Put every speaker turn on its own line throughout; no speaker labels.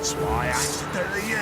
That's why I have to do you.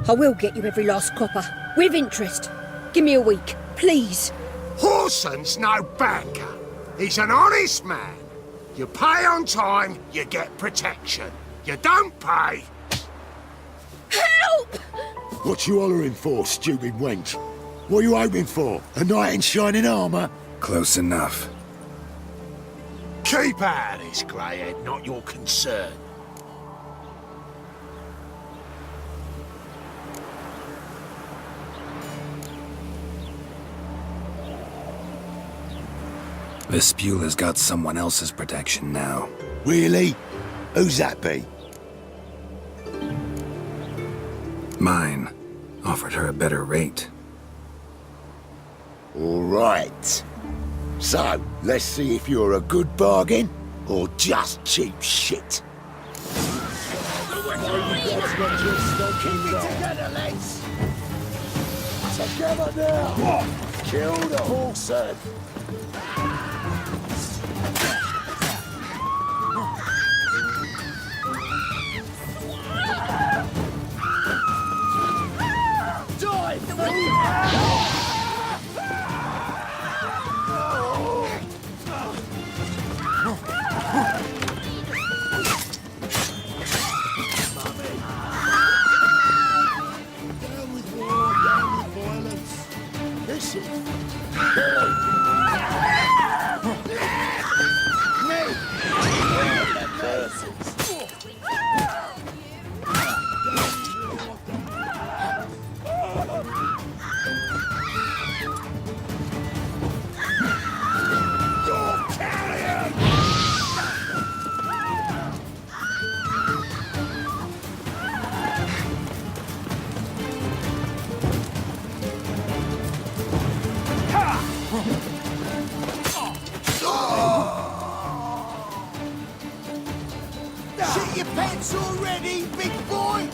I will get you every last copper, with interest. Give me a week, please.
Horson's no banker. He's an honest man. You pay on time, you get protection. You don't pay...
Help!
What you hollering for, stupid wench? What you hoping for? A knight in shining armour?
Close enough.
Keep out of this, greyhead, not your concern.
Vespula's got someone else's protection now.
Really? Who's that be?
Mine. Offered her a better rate.
All right. So, let's see if you're a good bargain or just cheap shit. Keep it together, lads. Together now. Kill the horseman. Shit your pants already, big boy!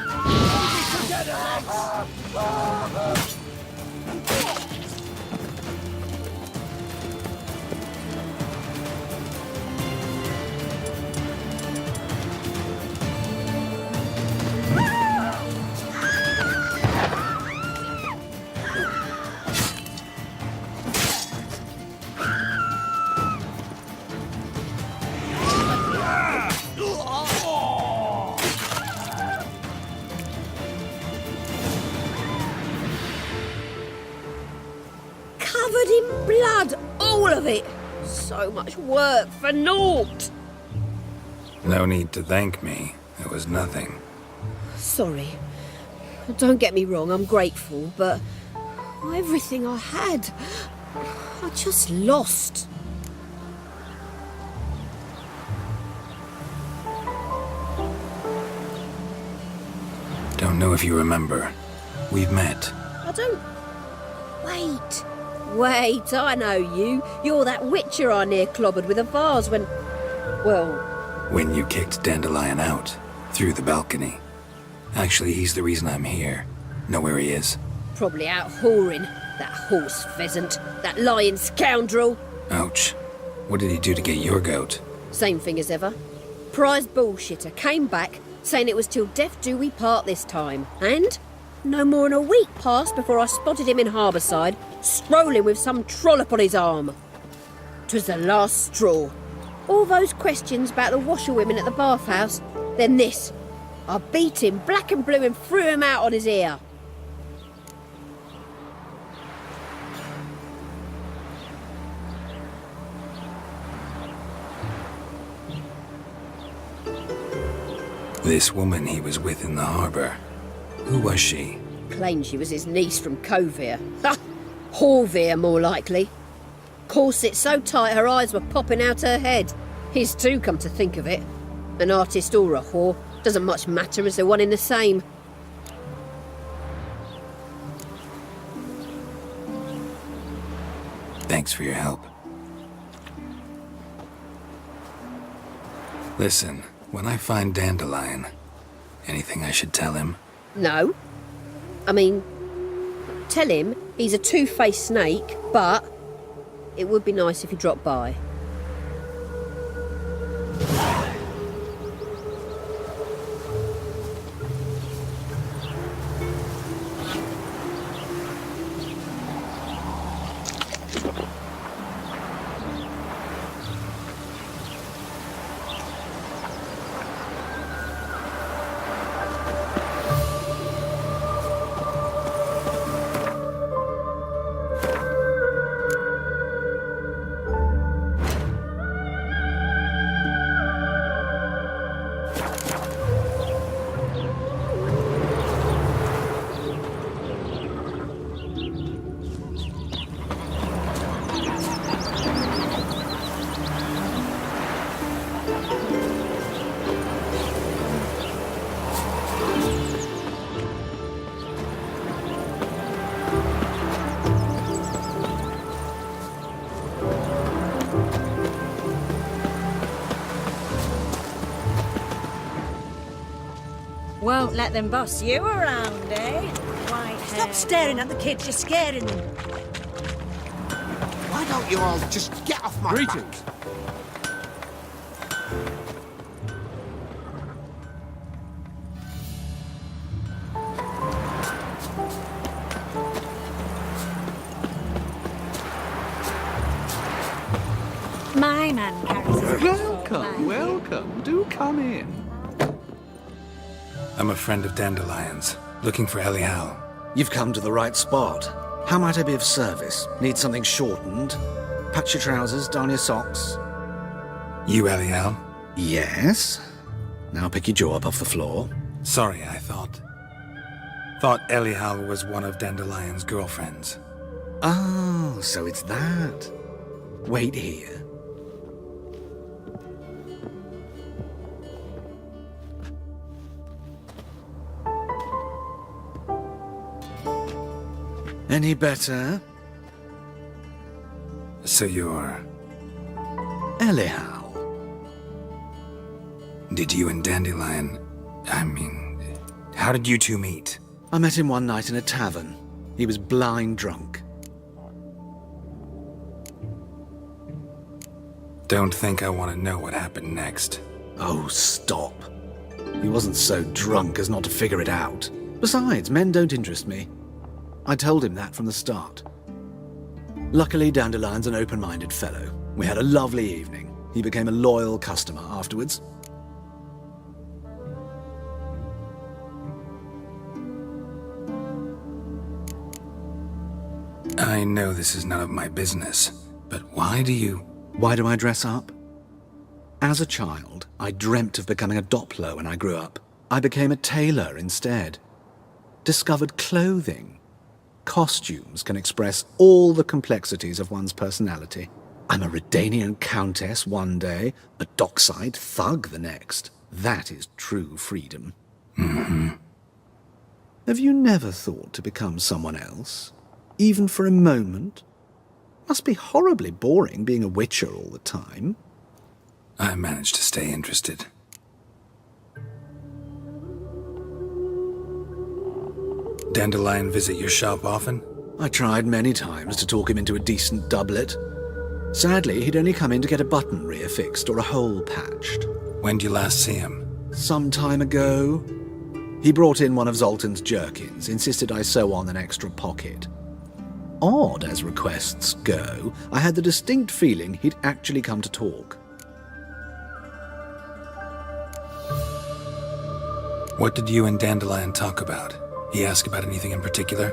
Hold it together, lads!
Covered in blood, all of it. So much work for naught.
No need to thank me. It was nothing.
Sorry. Don't get me wrong, I'm grateful, but everything I had, I just lost.
Don't know if you remember. We've met.
I don't... Wait, I know you. You're that witcher I near clobbered with a vase when... Well...
When you kicked Dandelion out. Through the balcony. Actually, he's the reason I'm here. Know where he is?
Probably out whoring. That horse pheasant. That lying scoundrel.
Ouch. What did he do to get your goat?
Same thing as ever. Prize bullshitter came back, saying it was till death do we part this time. And... no more than a week passed before I spotted him in Harbourside, strolling with some trollop on his arm. 'Twas the last straw. All those questions about the washerwomen at the bathhouse, then this. I beat him black and blue and threw him out on his ear.
This woman he was with in the harbor. Who was she?
Claimed she was his niece from Kovir. Ha! Horvir, more likely. Corset so tight her eyes were popping out her head. His too, come to think of it. An artist or a whore, doesn't much matter as they're one in the same.
Thanks for your help. Listen, when I find Dandelion, anything I should tell him?
No. I mean, tell him he's a two-faced snake, but it would be nice if he dropped by.
Won't let them boss you around, eh?
Stop staring at the kids, you're scaring them.
Why don't you all just get off my
Greetings.
My man carries his
Welcome, welcome. Do come in.
I'm a friend of Dandelion's, looking for Elial.
You've come to the right spot. How might I be of service? Need something shortened? Patch your trousers, darn your socks?
You Elial?
Yes. Now pick your jaw up off the floor.
Sorry, I thought Elial was one of Dandelion's girlfriends.
Oh, so it's that. Wait here. Any better?
So you're...
Elial.
Did you and Dandelion... how did you two meet?
I met him one night in a tavern. He was blind drunk.
Don't think I want to know what happened next.
Oh, stop. He wasn't so drunk as not to figure it out. Besides, men don't interest me. I told him that from the start. Luckily, Dandelion's an open-minded fellow. We had a lovely evening. He became a loyal customer afterwards.
I know this is none of my business, but why do
I dress up? As a child, I dreamt of becoming a Doppler when I grew up. I became a tailor instead. Discovered clothing. Costumes can express all the complexities of one's personality. I'm a Redanian countess one day, a dockside thug the next. That is true freedom.
Mm-hmm.
Have you never thought to become someone else? Even for a moment? Must be horribly boring being a witcher all the time.
I managed to stay interested. Dandelion visit your shop often?
I tried many times to talk him into a decent doublet. Sadly, he'd only come in to get a button reaffixed or a hole patched.
When did you last see him?
Some time ago. He brought in one of Zoltan's jerkins, insisted I sew on an extra pocket. Odd as requests go, I had the distinct feeling he'd actually come to talk.
What did you and Dandelion talk about? He asked about anything in particular?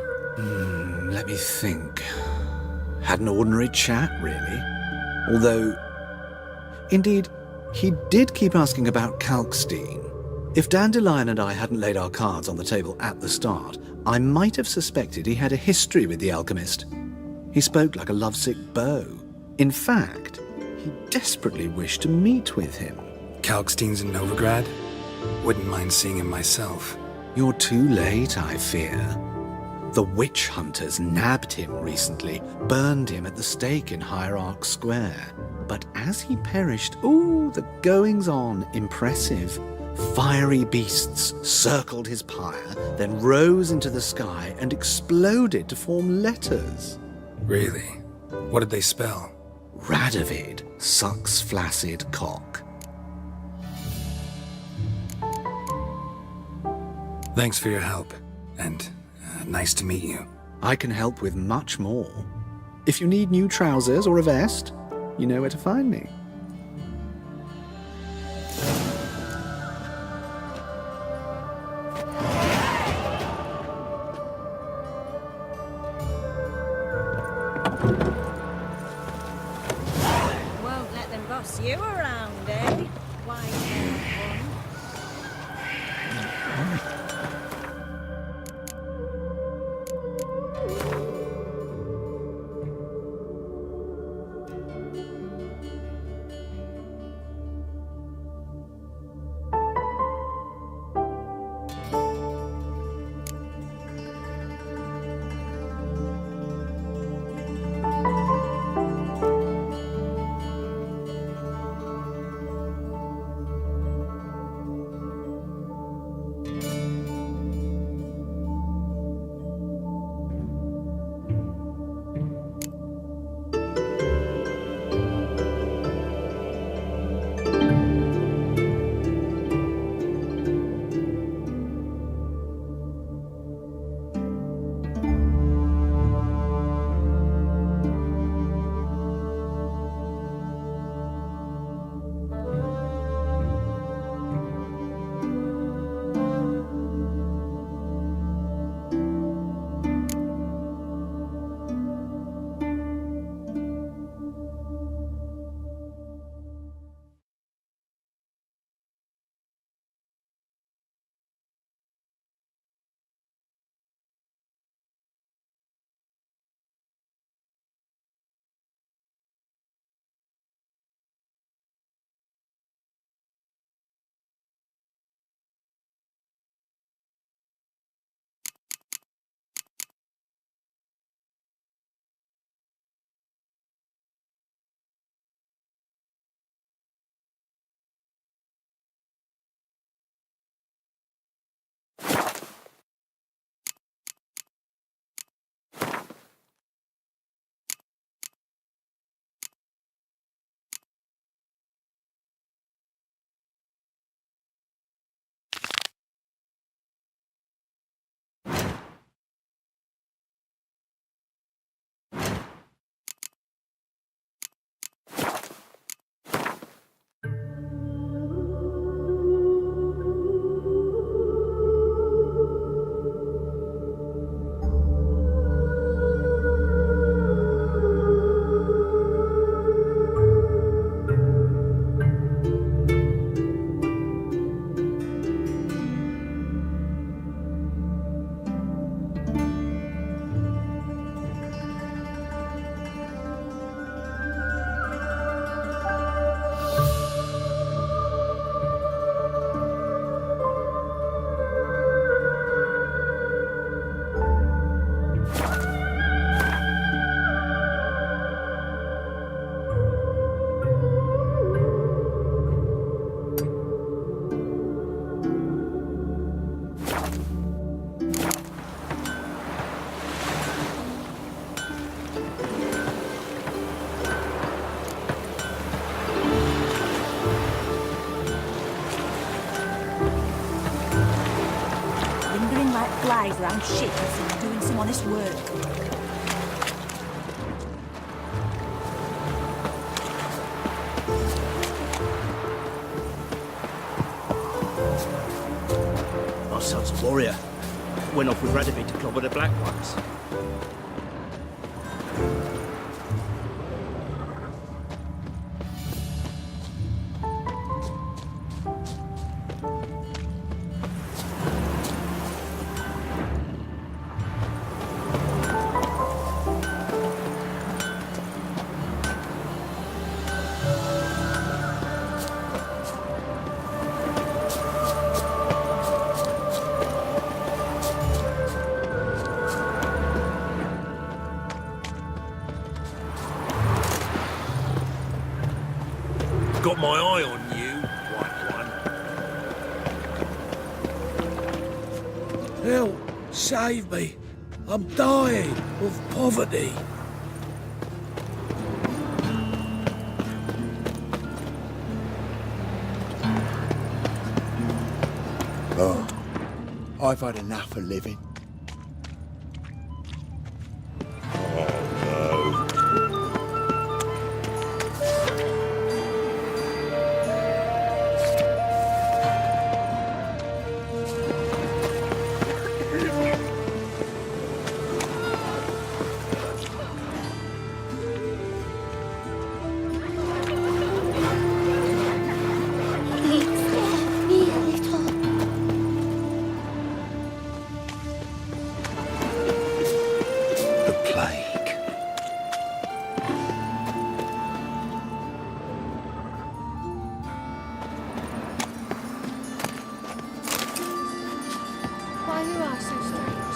Let me think. Had an ordinary chat, really. Although, indeed, he did keep asking about Kalkstein. If Dandelion and I hadn't laid our cards on the table at the start, I might have suspected he had a history with the alchemist. He spoke like a lovesick beau. In fact, he desperately wished to meet with him.
Kalkstein's in Novigrad? Wouldn't mind seeing him myself.
You're too late, I fear. The witch hunters nabbed him recently, burned him at the stake in Hierarch Square. But as he perished, the goings-on impressive. Fiery beasts circled his pyre, then rose into the sky and exploded to form letters.
Really? What did they spell?
Radovid sucks flaccid cock.
Thanks for your help, and nice to meet you.
I can help with much more. If you need new trousers or a vest, you know where to find me.
Won't let them boss you around, eh? Wise one.
Flies around shit instead of doing some honest work.
Our son's a warrior. Went off with Radovid to clobber the Black Ones. Got my eye on you, white one.
Help! Save me! I'm dying of poverty.
Oh, I've had enough of living.
Why you are so strange?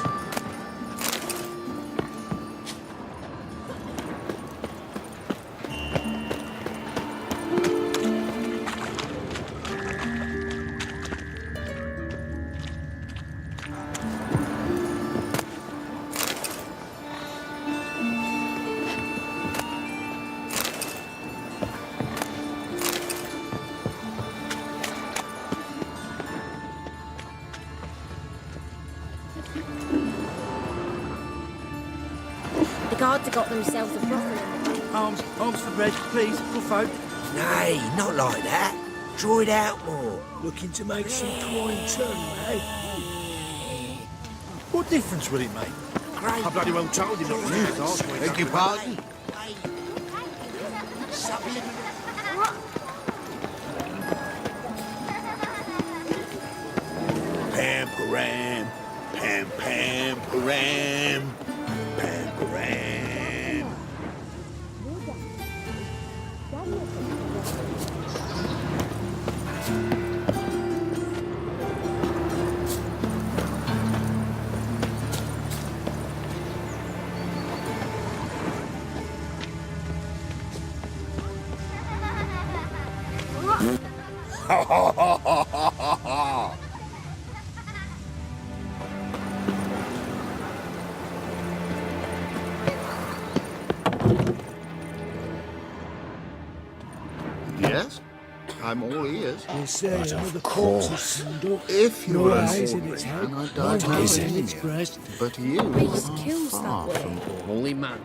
The guards have got themselves a brothel.
Arms for bread, please, good folk.
Nay, not like that. Draw it out more. Looking to make some coin too, eh?
What difference will it make? I bloody well told you not to use ours.
Beg your pardon?
Pam param, pam pam param, pam param. Ha ha ha ha ha ha ha!
Yes? I'm all ears.
They say another corpse is turned up.
If you're
No
an
eyes in
ordinary
its head,
man, I
no
don't
heart
mind
in its
you.
breast.
But you
Beast
are
kills
far
that way.
from a holy man.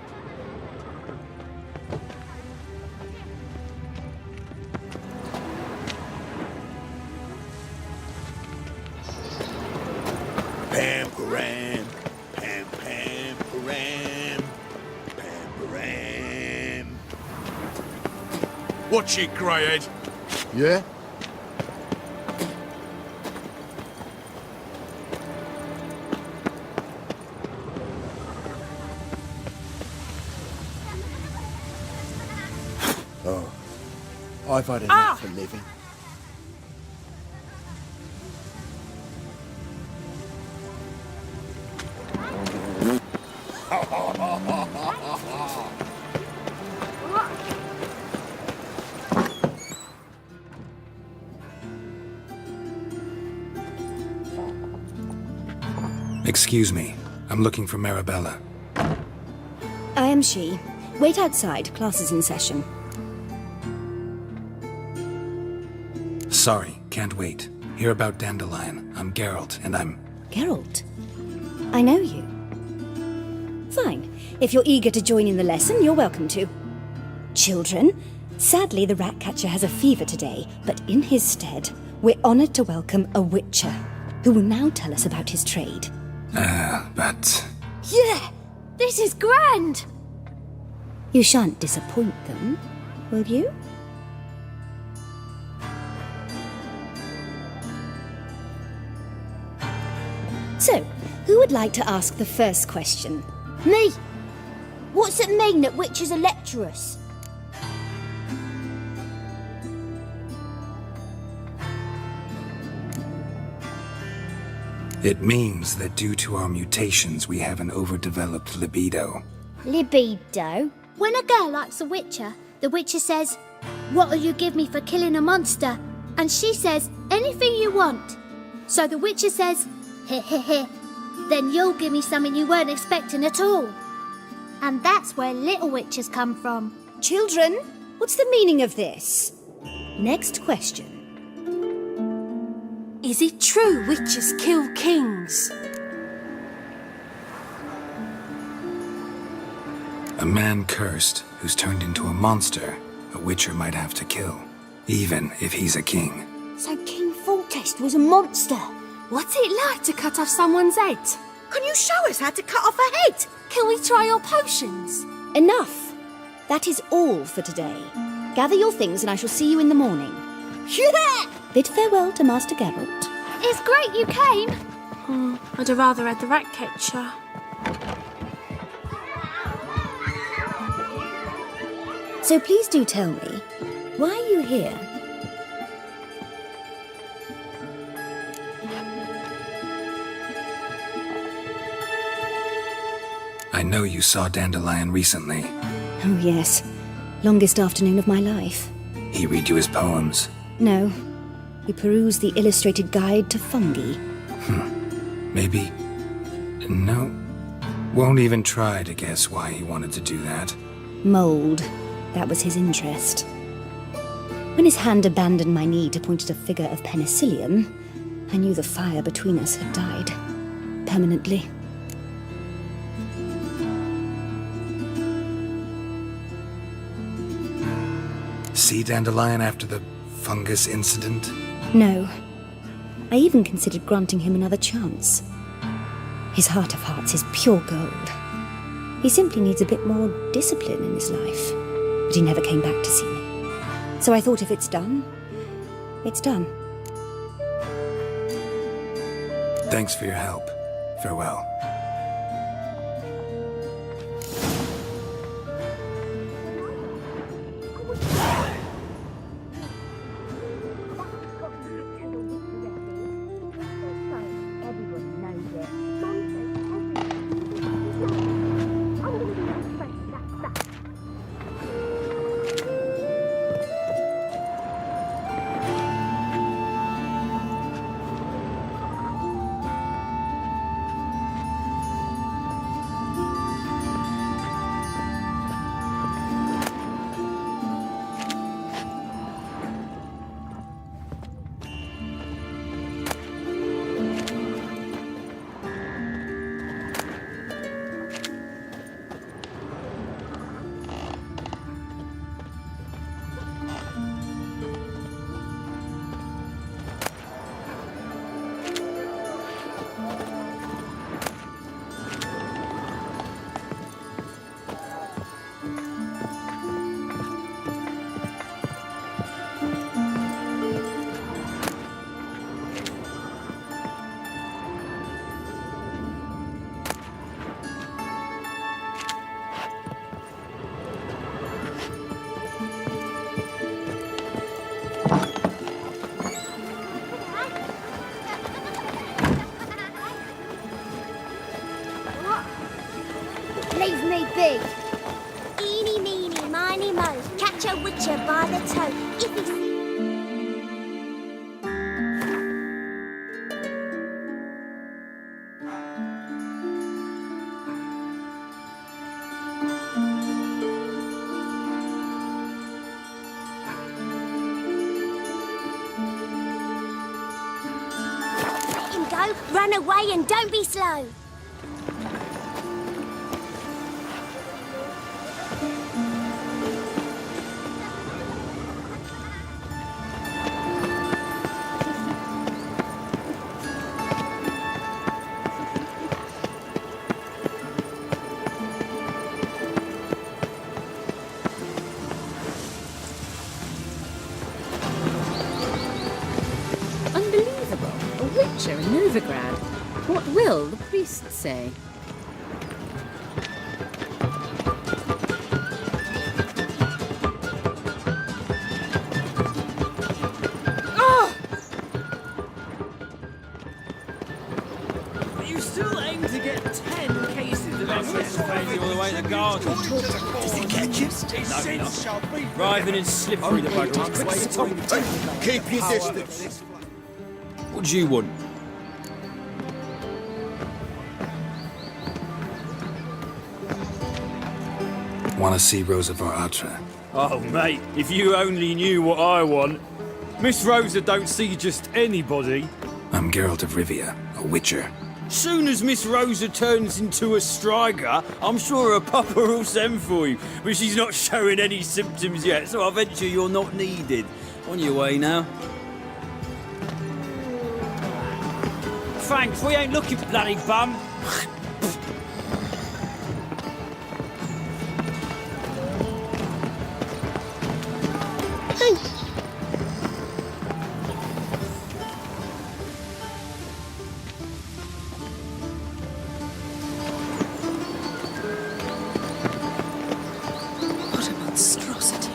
Pam param, pam pam param, pam param.
Watch it, greyhead.
Yeah?
Oh, I've had enough of living.
Excuse me. I'm looking for Marabella.
I am she. Wait outside. Class is in session.
Sorry, can't wait. Hear about Dandelion. I'm Geralt, and I'm...
Geralt? I know you. Fine. If you're eager to join in the lesson, you're welcome to. Children, sadly the Ratcatcher has a fever today, but in his stead, we're honoured to welcome a Witcher, who will now tell us about his trade.
but...
Yeah! This is grand!
You shan't disappoint them, will you? So, who would like to ask the first question?
Me! What's it mean that witches are lecturers?
It means that due to our mutations, we have an overdeveloped libido.
Libido? When a girl likes a witcher, The Witcher says, "What'll you give me for killing a monster?" And she says, "Anything you want." So the Witcher says, "Heh heh heh. Then you'll give me something you weren't expecting at all." And that's where little witches come from.
Children, what's the meaning of this? Next question.
Is it true witches kill kings?
A man cursed who's turned into a monster a witcher might have to kill, even if he's a king.
So King Foltest was a monster.
What's it like to cut off someone's head? Can you show us how to cut off a head? Can we try your potions?
Enough. That is all for today. Gather your things and I shall see you in the morning.
Yeah!
Bid farewell to Master Geralt.
It's great you came.
I'd have rather had the rat catcher.
So please do tell me, why are you here?
I know you saw Dandelion recently.
Oh yes, longest afternoon of my life.
He read you his poems.
No, we perused the illustrated guide to fungi.
Maybe... No. Won't even try to guess why he wanted to do that.
Mould. That was his interest. When his hand abandoned my knee to point at a figure of penicillium, I knew the fire between us had died. Permanently.
See Dandelion after the fungus incident?
No. I even considered granting him another chance. His heart of hearts is pure gold. He simply needs a bit more discipline in his life. But he never came back to see me. So I thought if it's done, it's done.
Thanks for your help. Farewell.
Leave me be. Eeny, meeny, miny, mo. Catch a witcher by the toe. If he's... Let him go. Run away and don't be slow.
Unbelievable. A witcher in Novigrad. What will the priest say?
You still aim to get 10 cases of SS
carrying you all the way to the garden.
Does he catch you?
No, not. Writhing and slippery, the bugger.
Keep your distance.
What do you want?
Want to see Rosa var Atra?
Oh, mate, if you only knew what I want. Miss Rosa don't see just anybody.
I'm Geralt of Rivia, a witcher.
Soon as Miss Rosa turns into a striker, I'm sure her papa will send for you. But she's not showing any symptoms yet, so I venture you're not needed. On your way now. Thanks, we ain't looking, bloody bum.
What a monstrosity.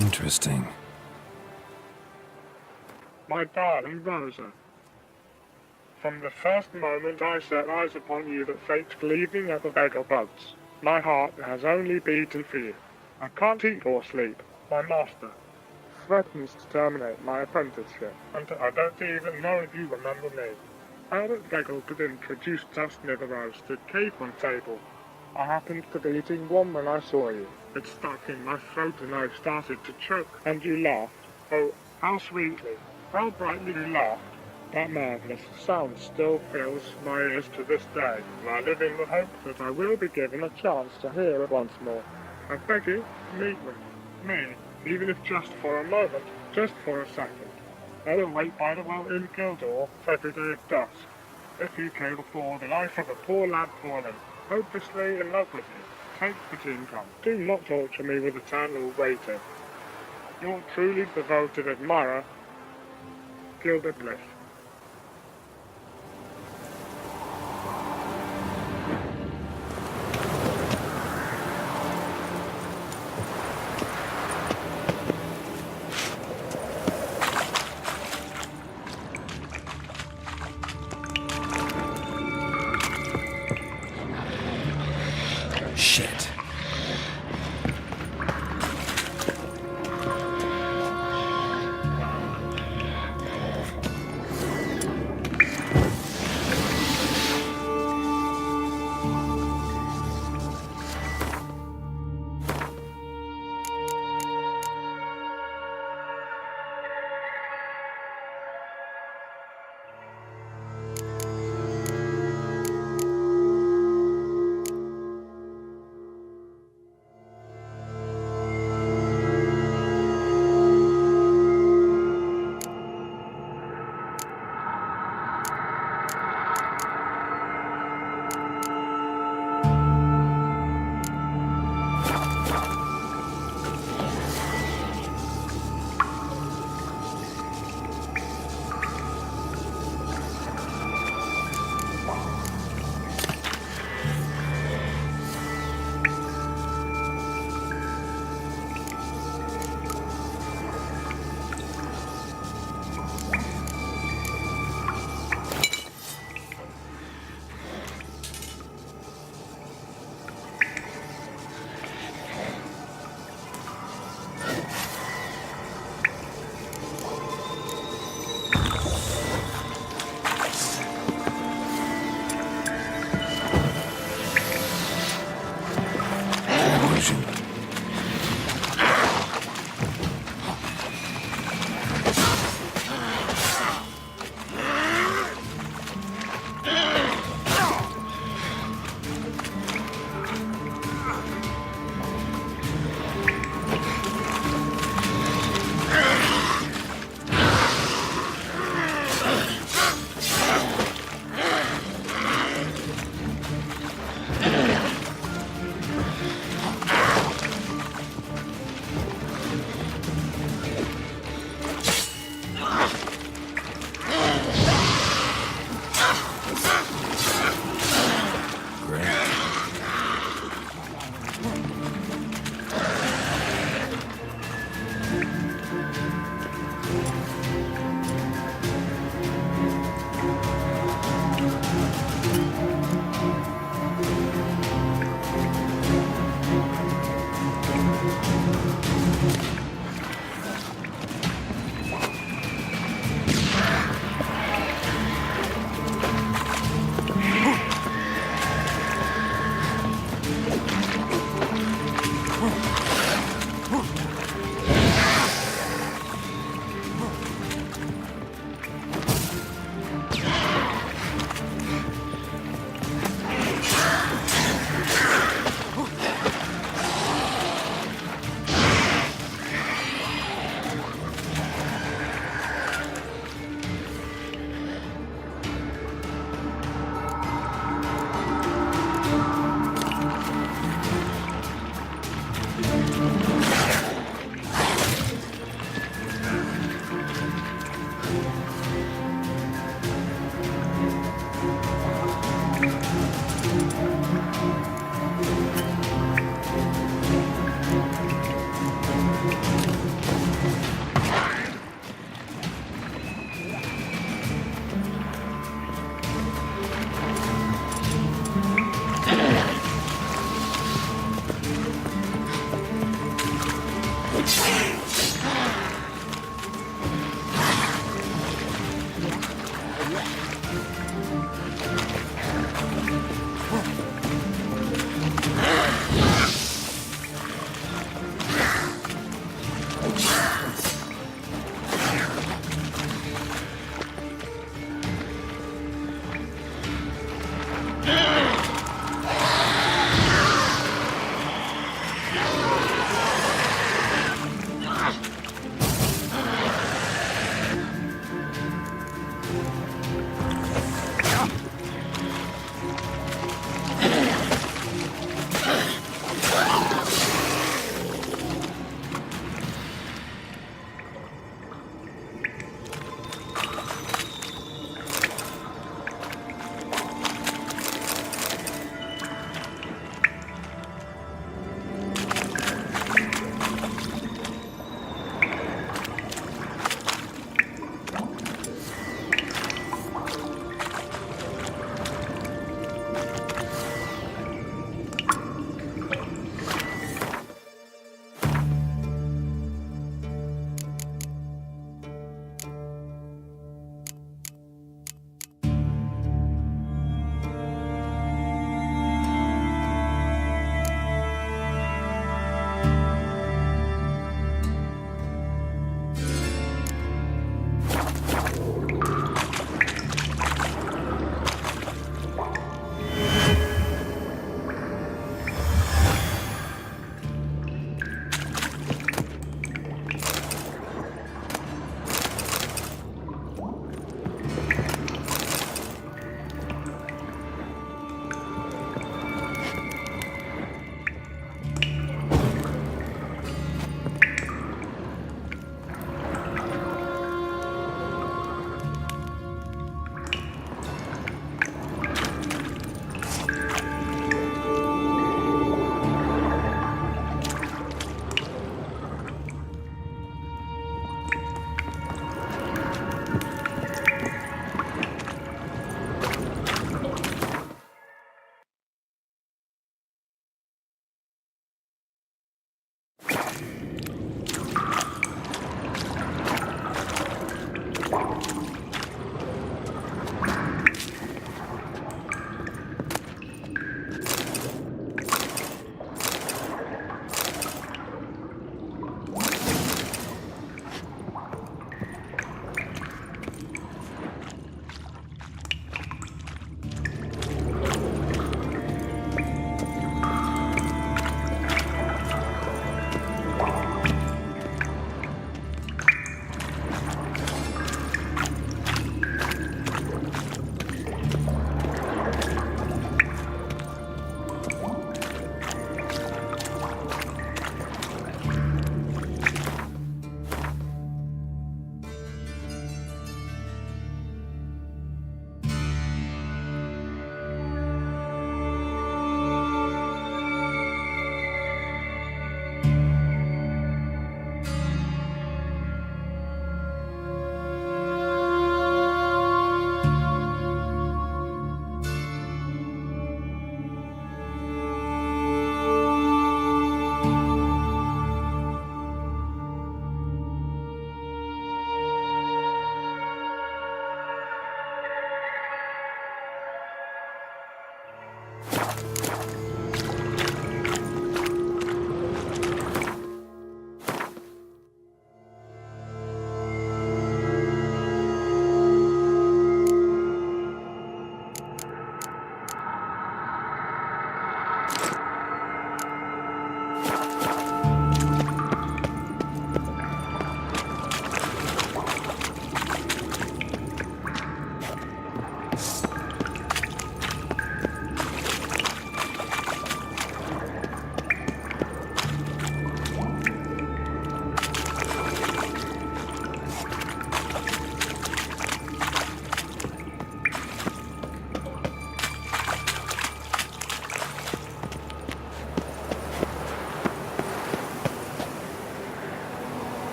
Interesting.
My darling Rosa, from the first moment I set eyes upon you that faked leaving at the beggar boats, my heart has only beaten for you. I can't eat or sleep. My master threatens to terminate my apprenticeship, and I don't even know if you remember me. Albert Beggle could introduce just near the roasted cake on table. I happened to be eating one when I saw you. It stuck in my throat and I started to choke, and you laughed. Oh, how sweetly, how brightly you laughed. That marvellous sound still fills my ears to this day, and I live in the hope that I will be given a chance to hear it once more. I beg you, meet me, even if just for a moment, just for a second. I will wait by the well in Kildor every day at dusk. If you care for the life of a poor lad fallen, hopelessly in love with you, take the income. Do not torture me with eternal waiting. Your truly devoted admirer, Gilbert Bliss.
Shit.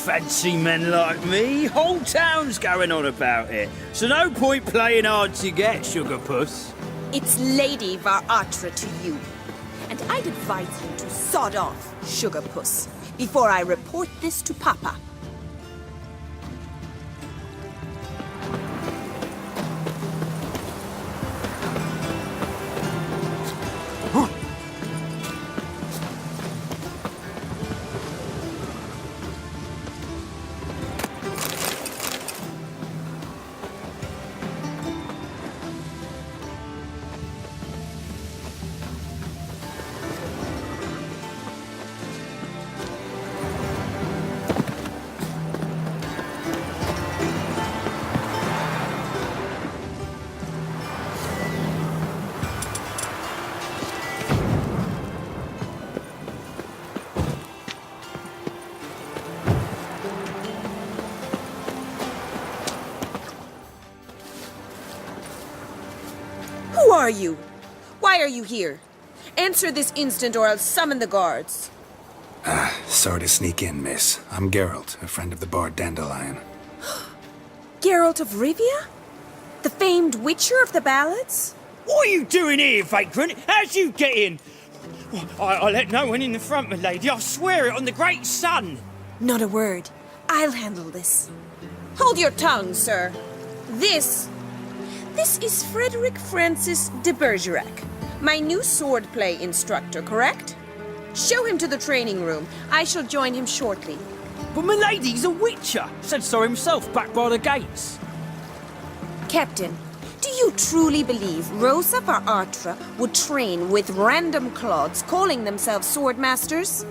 fancy men like me. Whole town's going on about it. So no point playing hard to get, sugar puss.
It's Lady Varatra to you. And I'd advise you to sod off, sugar puss, before I report this to Papa. Who are you? Why are you here? Answer this instant or I'll summon the guards.
Sorry to sneak in, miss. I'm Geralt, a friend of the bard Dandelion.
Geralt of Rivia? The famed witcher of the ballads?
What are you doing here, vagrant? How'd you get in? I let no one in the front, my lady. I swear it on the great sun.
Not a word. I'll handle this. Hold your tongue, sir. This is Frederick Francis de Bergerac, my new swordplay instructor, correct? Show him to the training room. I shall join him shortly.
But my lady's a witcher. Said so himself back by the gates.
Captain, do you truly believe Rosa Varatra would train with random clods calling themselves swordmasters?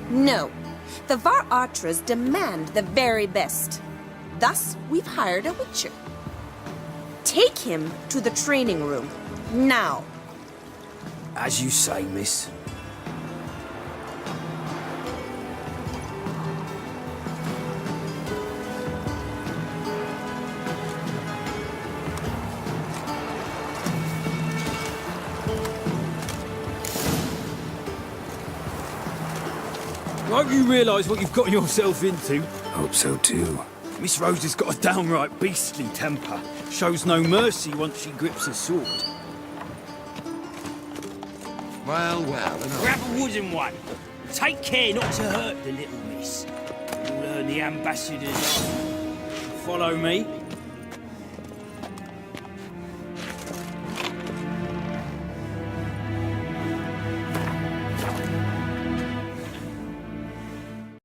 No. The Varatras demand the very best. Thus, we've hired a witcher. Take him to the training room, now.
As you say, miss. Won't you realise what you've got yourself into?
Hope so too.
Miss Rose has got a downright beastly temper. Shows no mercy once she grips a sword.
Well,
Grab a wooden one. Take care not to hurt the little miss. You'll learn the ambassador's art. Follow me.